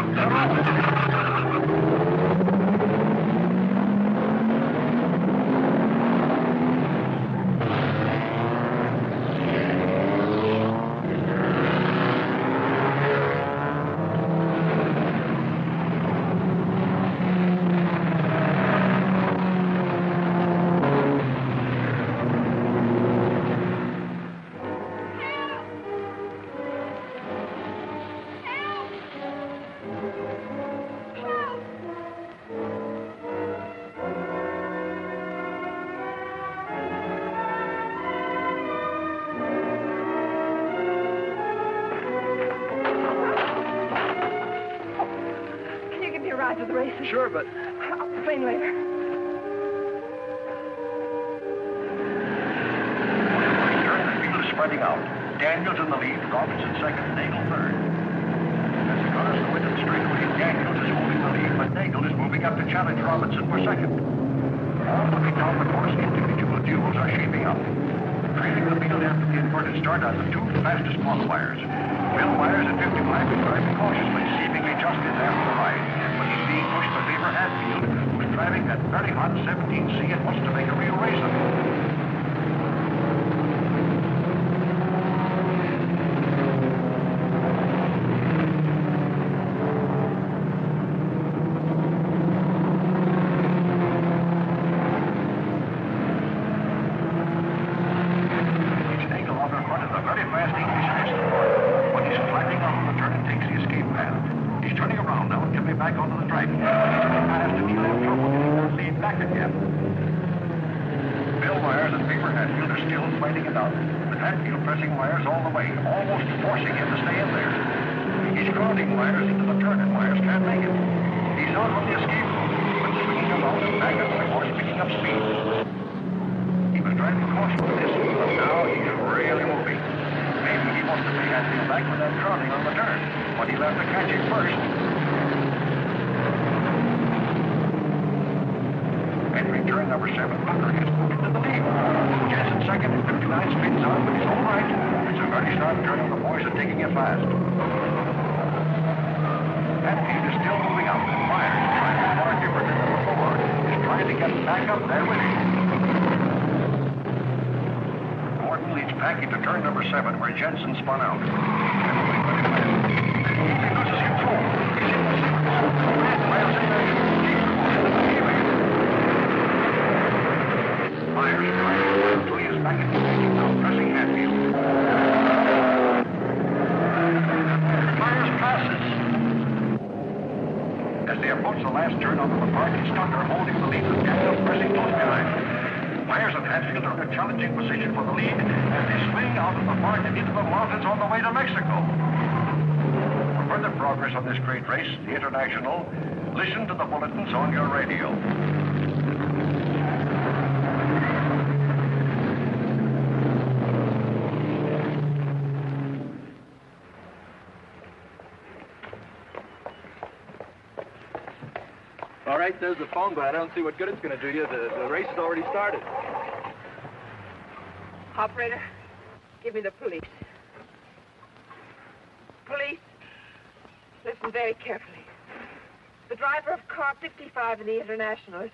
me a ride to the races? Sure, but... I'll explain later. The field is spreading out. Daniels in the lead, Robinson second, Nagel third. As he runs the Wyndham straightaway, Daniels is holding the lead, but Nagel is moving up to challenge Robinson for second. All looking down the course, individual duels are shaping up. Trailing the field after the inverted start are the two fastest qualifiers. Bill Myers at 55 is driving cautiously, seemingly just in after the ride, but he's being pushed by Beaver Hatfield, who's driving that very hot 17C and wants to make a real race of it. Jensen spun out. He loses control. Myers trying to is back in position now, pressing Hatfield. Myers passes. As they approach the last turn onto the park, Stucker holding the lead with Daniels pressing close behind. Myers and Hatfield are in a challenging position for the lead as they swing out of the park and into the mountains on the way to Mexico. For further progress on this great race, the International, listen to the bulletins on your radio. All right, there's the phone, but I don't see what good it's going to do you. The race has already started. Operator, give me the police. Police, listen very carefully. The driver of car 55 in the International is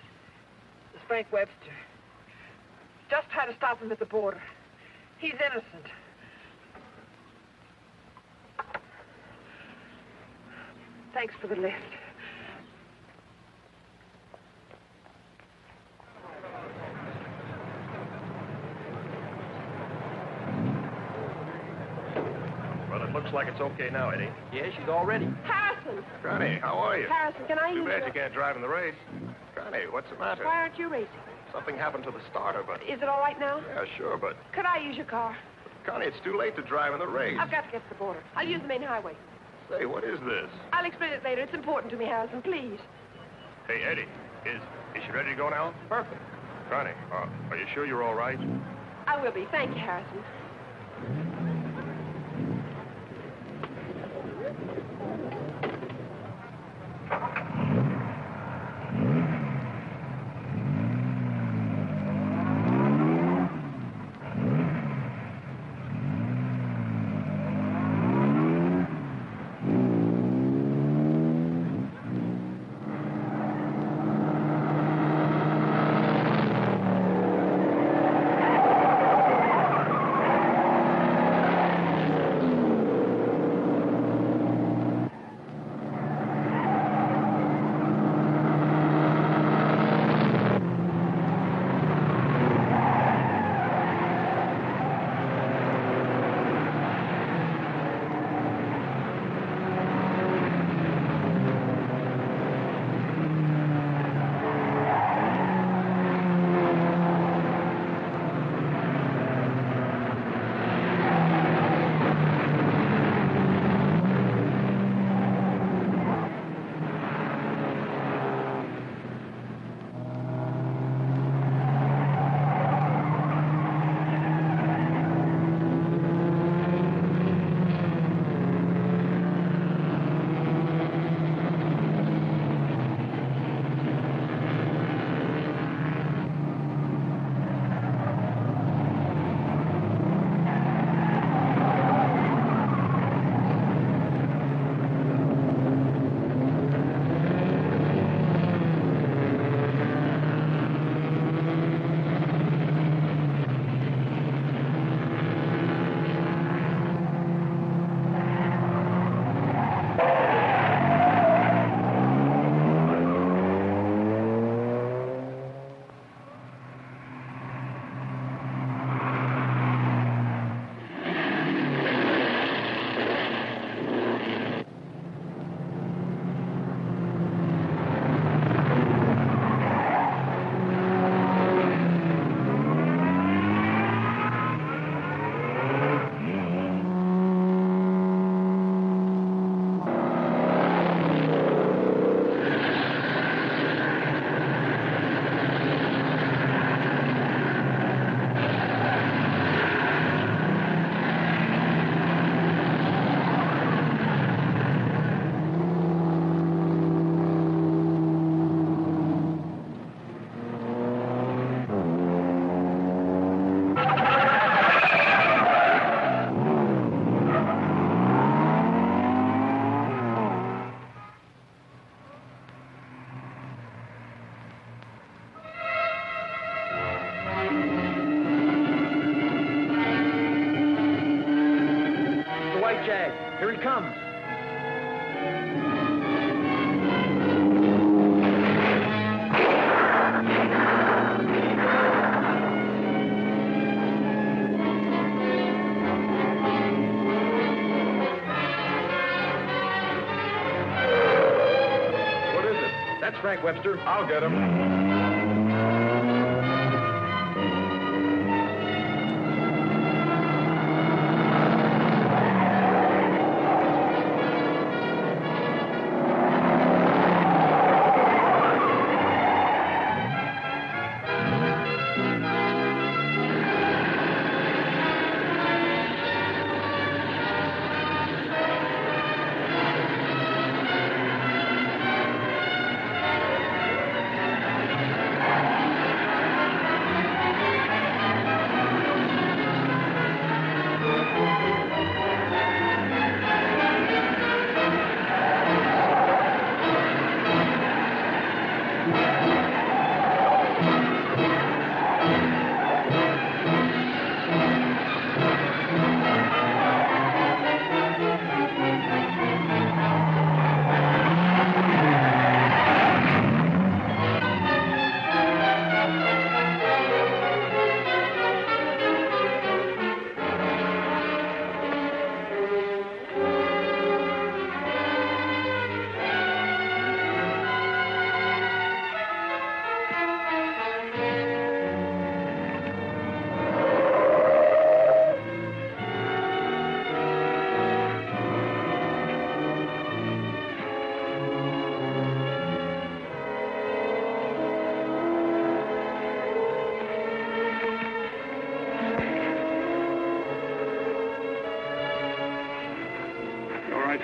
Frank Webster. Just tried to stop him at the border. He's innocent. Thanks for the lift. Looks like it's okay now, Eddie. Yeah, she's all ready. Harrison! Connie, how are you? Harrison, can I Too use bad your... you can't drive in the race. Connie, what's the matter? Why aren't you racing? Something happened to the starter, but... Is it all right now? Yeah, sure, but... Could I use your car? Connie, it's too late to drive in the race. I've got to get to the border. I'll use the main highway. Say, what is this? I'll explain it later. It's important to me, Harrison. Please. Hey, Eddie, is she ready to go now? Perfect. Connie, are you sure you're all right? I will be. Thank you, Harrison. Here he comes. What is it? That's Frank Webster. I'll get him.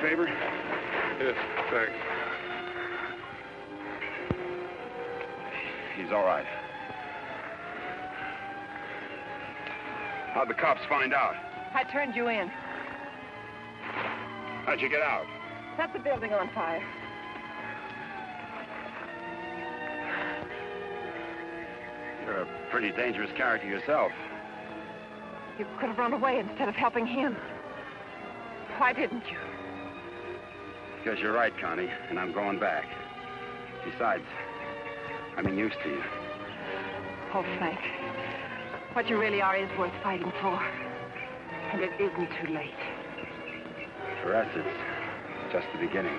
Favor? Yes, thanks. He's all right. How'd the cops find out? I turned you in. How'd you get out? Set the building on fire. You're a pretty dangerous character yourself. You could have run away instead of helping him. Why didn't you? Because you're right, Connie, and I'm going back. Besides, I'm in use to you. Oh, Frank, what you really are is worth fighting for. And it isn't too late. For us, it's just the beginning.